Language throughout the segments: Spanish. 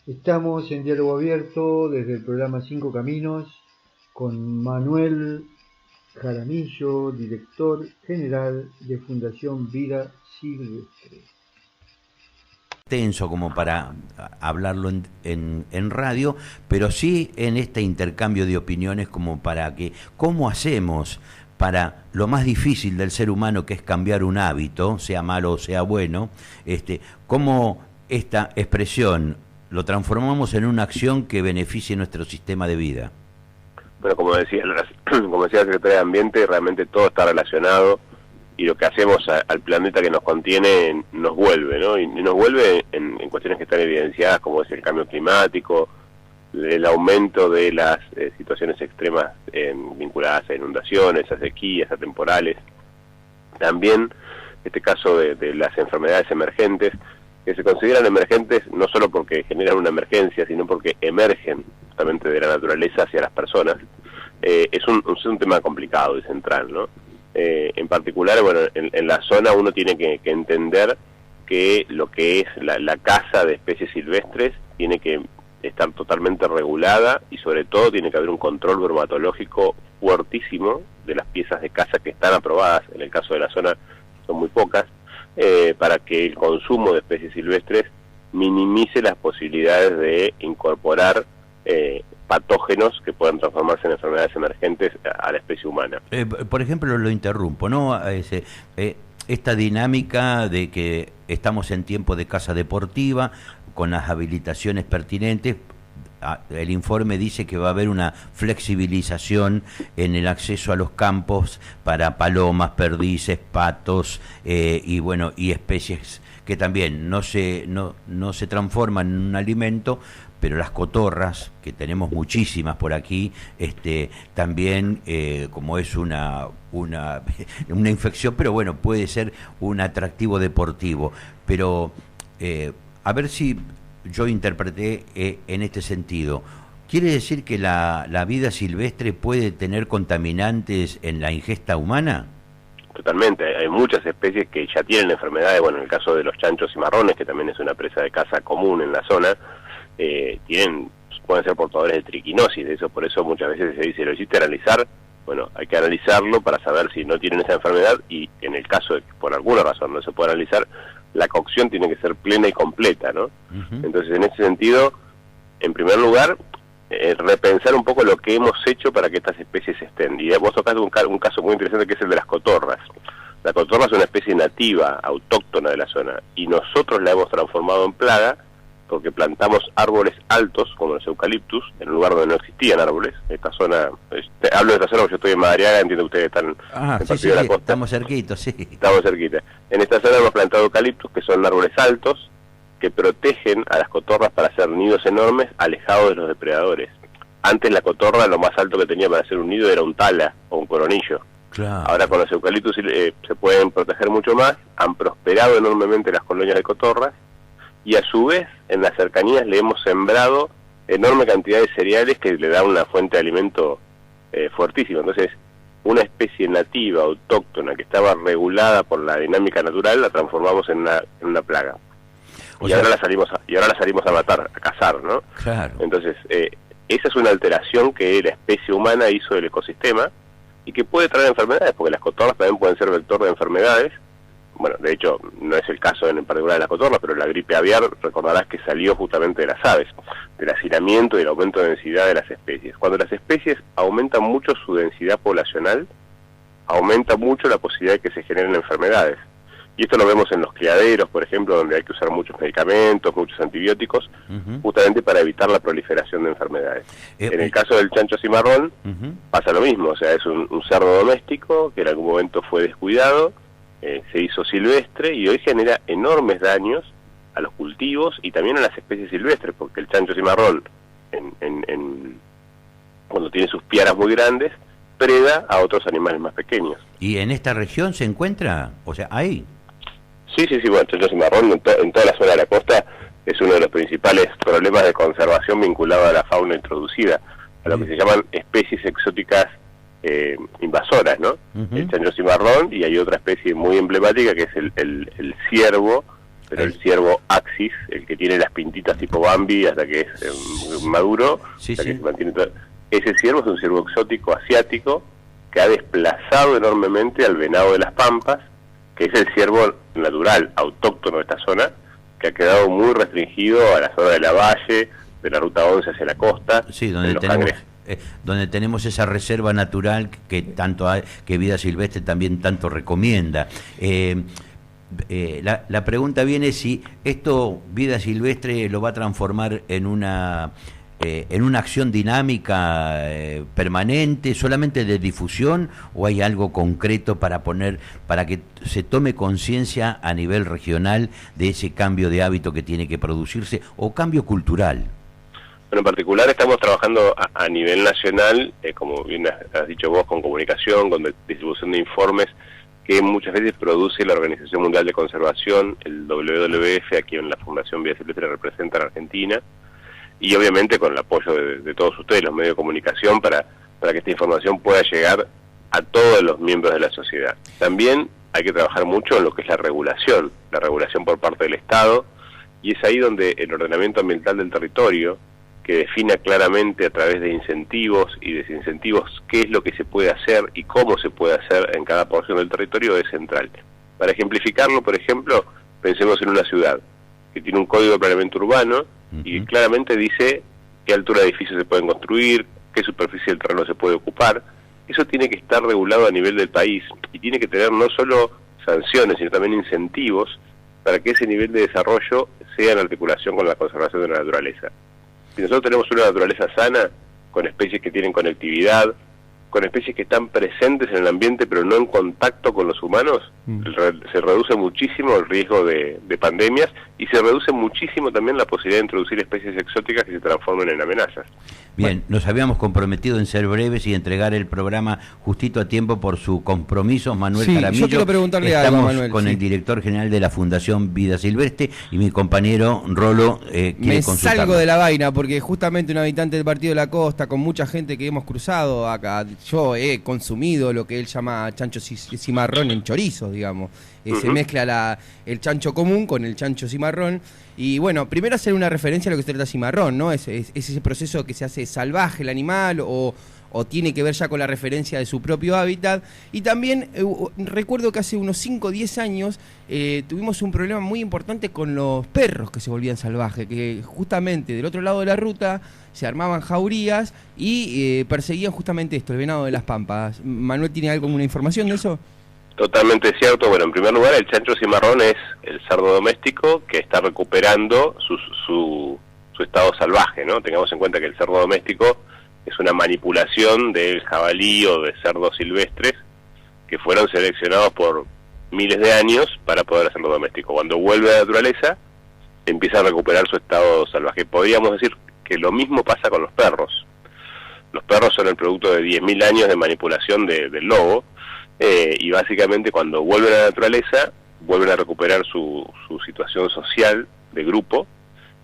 Estamos en diálogo abierto desde el programa Cinco Caminos con Manuel Jaramillo, director general de Fundación Vida Silvestre. Tenso como para hablarlo en radio, pero sí en este intercambio de opiniones como para que, ¿cómo hacemos para lo más difícil del ser humano, que es cambiar un hábito, sea malo o sea bueno, cómo esta expresión lo transformamos en una acción que beneficie nuestro sistema de vida? Bueno, como decía la Secretaría de Ambiente, realmente todo está relacionado y lo que hacemos al planeta que nos contiene nos vuelve, ¿no? Y nos vuelve en cuestiones que están evidenciadas, como es el cambio climático, el aumento de las situaciones extremas vinculadas a inundaciones, a sequías, a temporales. También este caso de las enfermedades emergentes, que se consideran emergentes no solo porque generan una emergencia, sino porque emergen justamente de la naturaleza hacia las personas. Es un tema complicado y central, ¿no? En particular, bueno, en la zona uno tiene que entender que lo que es la caza de especies silvestres tiene que estar totalmente regulada y sobre todo tiene que haber un control bromatológico fuertísimo de las piezas de caza que están aprobadas. En el caso de la zona son muy pocas, para que el consumo de especies silvestres minimice las posibilidades de incorporar patógenos que puedan transformarse en enfermedades emergentes a la especie humana. Por ejemplo, lo interrumpo, ¿no? Esta dinámica de que estamos en tiempo de caza deportiva, con las habilitaciones pertinentes, el informe dice que va a haber una flexibilización en el acceso a los campos para palomas, perdices, patos y bueno, y especies que también no se transforman en un alimento, pero las cotorras, que tenemos muchísimas por aquí, también como es una infección, pero bueno, puede ser un atractivo deportivo. Pero a ver si yo interpreté en este sentido. ¿Quiere decir que la vida silvestre puede tener contaminantes en la ingesta humana? Totalmente, hay muchas especies que ya tienen enfermedades. Bueno, en el caso de los chanchos cimarrones, que también es una presa de caza común en la zona, pueden ser portadores de triquinosis. De eso, por eso muchas veces se dice, ¿lo hiciste analizar? Bueno, hay que analizarlo para saber si no tienen esa enfermedad, y en el caso de que por alguna razón no se pueda analizar, la cocción tiene que ser plena y completa, ¿no? Entonces, en ese sentido, en primer lugar, repensar un poco lo que hemos hecho para que estas especies estén. Y vos tocaste un caso muy interesante, que es el de las cotorras. La cotorra es una especie nativa, autóctona de la zona, y nosotros la hemos transformado en plaga porque plantamos árboles altos, como los eucaliptus, en un lugar donde no existían árboles. Esta zona, hablo de esta zona porque yo estoy en Madariaga, entiendo que ustedes están en Partido de la Costa. Estamos cerquitos, sí. Estamos cerquita. En esta zona hemos plantado eucaliptus, que son árboles altos, que protegen a las cotorras para hacer nidos enormes, alejados de los depredadores. Antes la cotorra, lo más alto que tenía para hacer un nido era un tala o un coronillo. Claro. Ahora con los eucaliptus se pueden proteger mucho más, han prosperado enormemente las colonias de cotorras, y a su vez en las cercanías le hemos sembrado enorme cantidad de cereales que le dan una fuente de alimento fuertísima. Entonces, una especie nativa, autóctona, que estaba regulada por la dinámica natural, la transformamos en una plaga. Ahora la salimos a matar, a cazar, ¿no? Claro. Entonces, esa es una alteración que la especie humana hizo del ecosistema y que puede traer enfermedades, porque las cotorras también pueden ser vector de enfermedades. Bueno, de hecho, no es el caso en particular de las cotorras, pero la gripe aviar, recordarás que salió justamente de las aves, del hacinamiento y del aumento de densidad de las especies. Cuando las especies aumentan mucho su densidad poblacional, aumenta mucho la posibilidad de que se generen enfermedades. Y esto lo vemos en los criaderos, por ejemplo, donde hay que usar muchos medicamentos, muchos antibióticos, justamente para evitar la proliferación de enfermedades. En el caso del chancho cimarrón, pasa lo mismo. O sea, es un cerdo doméstico que en algún momento fue descuidado, se hizo silvestre y hoy genera enormes daños a los cultivos y también a las especies silvestres, porque el chancho cimarrón, cuando tiene sus piaras muy grandes, preda a otros animales más pequeños. ¿Y en esta región se encuentra? O sea, ¿hay? Sí, bueno, el chancho cimarrón en toda la zona de la costa es uno de los principales problemas de conservación vinculado a la fauna introducida, a lo que se llaman especies exóticas invasoras, ¿no? El chancho cimarrón, y hay otra especie muy emblemática que es el ciervo, pero el ciervo Axis, el que tiene las pintitas tipo Bambi hasta que es maduro, Sí, hasta sí. que se mantiene ese ciervo es un ciervo exótico asiático que ha desplazado enormemente al venado de las pampas, que es el ciervo natural, autóctono de esta zona, que ha quedado muy restringido a la zona de la Valle, de la Ruta 11 hacia la costa, Sí, en donde los tenemos, cangrejos. donde tenemos esa reserva natural que tanto hay, que Vida Silvestre también tanto recomienda. La pregunta viene si esto Vida Silvestre lo va a transformar en una acción dinámica permanente, solamente de difusión, o hay algo concreto para que se tome conciencia a nivel regional de ese cambio de hábito que tiene que producirse, o cambio cultural. Bueno, en particular estamos trabajando a nivel nacional, como bien has dicho vos, con comunicación, con distribución de informes, que muchas veces produce la Organización Mundial de Conservación, el WWF, aquí en la Fundación Vida Silvestre representa en Argentina, y obviamente con el apoyo de todos ustedes, los medios de comunicación, para que esta información pueda llegar a todos los miembros de la sociedad. También hay que trabajar mucho en lo que es la regulación por parte del Estado, y es ahí donde el ordenamiento ambiental del territorio, que defina claramente a través de incentivos y desincentivos qué es lo que se puede hacer y cómo se puede hacer en cada porción del territorio, es central. Para ejemplificarlo, por ejemplo, pensemos en una ciudad que tiene un código de planeamiento urbano y claramente dice qué altura de edificios se pueden construir, qué superficie del terreno se puede ocupar. Eso tiene que estar regulado a nivel del país y tiene que tener no solo sanciones, sino también incentivos para que ese nivel de desarrollo sea en articulación con la conservación de la naturaleza. Si nosotros tenemos una naturaleza sana, con especies que tienen conectividad, con especies que están presentes en el ambiente pero no en contacto con los humanos, se reduce muchísimo el riesgo de pandemias y se reduce muchísimo también la posibilidad de introducir especies exóticas que se transformen en amenazas. Bien, nos habíamos comprometido en ser breves y entregar el programa justito a tiempo por su compromiso, Manuel Jaramillo. Yo quiero preguntarle Estamos algo, Manuel. con el director general de la Fundación Vida Silvestre y mi compañero Rolo quiere Me consultarlo. salgo de la vaina porque justamente un habitante del Partido de la Costa, con mucha gente que hemos cruzado acá, yo he consumido lo que él llama chancho cimarrón en chorizo, digamos. Se mezcla el chancho común con el chancho cimarrón. Y bueno, primero hacer una referencia a lo que se trata cimarrón, ¿no? Es ese proceso que se hace salvaje el animal o tiene que ver ya con la referencia de su propio hábitat. Y también recuerdo que hace unos 5 o 10 años tuvimos un problema muy importante con los perros que se volvían salvajes, que justamente del otro lado de la ruta se armaban jaurías y perseguían justamente esto, el venado de las pampas. ¿Manuel tiene alguna información de eso? Totalmente cierto. Bueno, en primer lugar, el chancho cimarrón es el cerdo doméstico que está recuperando su estado salvaje, ¿no? Tengamos en cuenta que el cerdo doméstico es una manipulación del jabalí o de cerdos silvestres que fueron seleccionados por miles de años para poder hacerlo doméstico. Cuando vuelve a la naturaleza, empieza a recuperar su estado salvaje. Podríamos decir que lo mismo pasa con los perros. Los perros son el producto de 10.000 años de manipulación del lobo, y básicamente cuando vuelven a la naturaleza, vuelven a recuperar su situación social de grupo,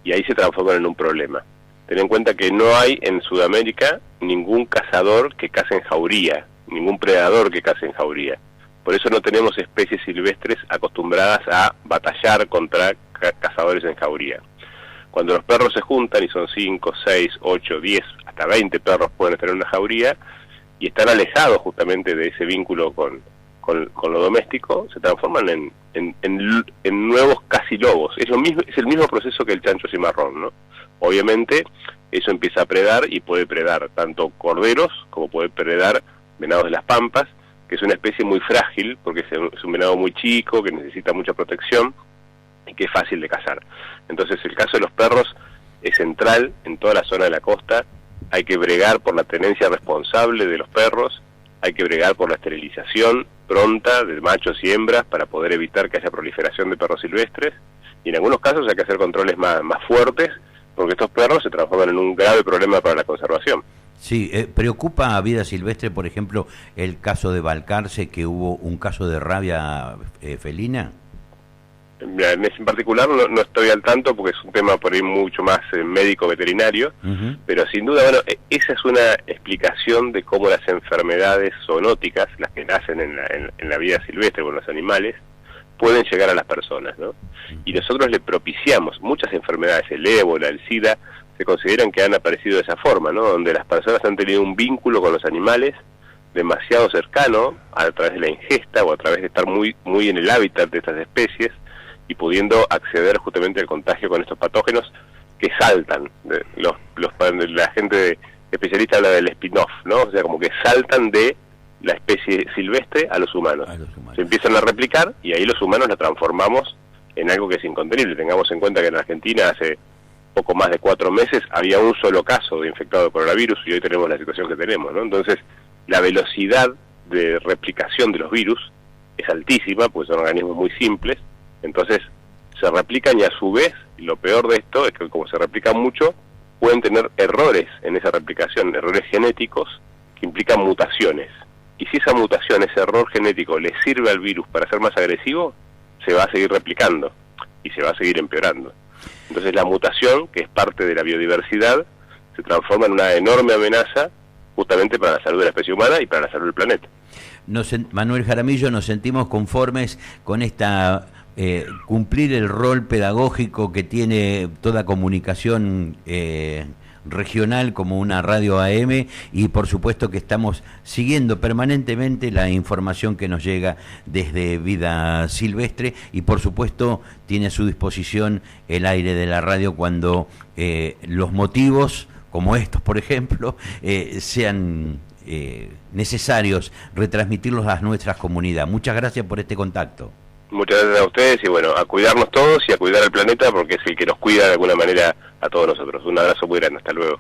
y ahí se transforman en un problema. Ten en cuenta que no hay en Sudamérica ningún cazador que cace en jauría, ningún predador que cace en jauría. Por eso no tenemos especies silvestres acostumbradas a batallar contra cazadores en jauría. Cuando los perros se juntan, y son 5, 6, 8, 10, hasta 20 perros pueden estar en una jauría, y están alejados justamente de ese vínculo con lo doméstico, se transforman en nuevos casi lobos. Es el mismo proceso que el chancho cimarrón, ¿no? Obviamente eso empieza a predar y puede predar tanto corderos como puede predar venados de las pampas, que es una especie muy frágil porque es un venado muy chico que necesita mucha protección y que es fácil de cazar. Entonces el caso de los perros es central en toda la zona de la costa. Hay que bregar por la tenencia responsable de los perros, hay que bregar por la esterilización pronta de machos y hembras para poder evitar que haya proliferación de perros silvestres, y en algunos casos hay que hacer controles más fuertes, porque estos perros se transforman en un grave problema para la conservación. Sí, ¿preocupa a Vida Silvestre, por ejemplo, el caso de Balcarce, que hubo un caso de rabia felina? En particular no estoy al tanto porque es un tema por ahí mucho más médico-veterinario, pero sin duda, bueno, esa es una explicación de cómo las enfermedades zoonóticas, las que nacen en la vida silvestre con los animales, pueden llegar a las personas, ¿no? Y nosotros le propiciamos muchas enfermedades, el ébola, el SIDA, se consideran que han aparecido de esa forma, ¿no? Donde las personas han tenido un vínculo con los animales demasiado cercano, a través de la ingesta o a través de estar muy en el hábitat de estas especies y pudiendo acceder justamente al contagio con estos patógenos que saltan. La gente especialista habla del spin-off, ¿no? O sea, como que saltan de la especie silvestre a los humanos. Se empiezan a replicar y ahí los humanos la transformamos en algo que es incontenible. Tengamos en cuenta que en Argentina hace poco más de 4 meses había un solo caso de infectado de coronavirus y hoy tenemos la situación que tenemos, ¿no? Entonces, la velocidad de replicación de los virus es altísima, pues son organismos muy simples, entonces se replican y a su vez, lo peor de esto es que como se replican mucho, pueden tener errores en esa replicación, errores genéticos que implican mutaciones. Y si esa mutación, ese error genético le sirve al virus para ser más agresivo, se va a seguir replicando y se va a seguir empeorando. Entonces la mutación, que es parte de la biodiversidad, se transforma en una enorme amenaza justamente para la salud de la especie humana y para la salud del planeta. Manuel Jaramillo, nos sentimos conformes con esta cumplir el rol pedagógico que tiene toda comunicación regional como una radio AM, y por supuesto que estamos siguiendo permanentemente la información que nos llega desde Vida Silvestre, y por supuesto tiene a su disposición el aire de la radio cuando los motivos como estos, por ejemplo, sean necesarios retransmitirlos a nuestras comunidades. Muchas gracias por este contacto. Muchas gracias a ustedes y bueno, a cuidarnos todos y a cuidar al planeta porque es el que nos cuida de alguna manera a todos nosotros. Un abrazo muy grande, hasta luego.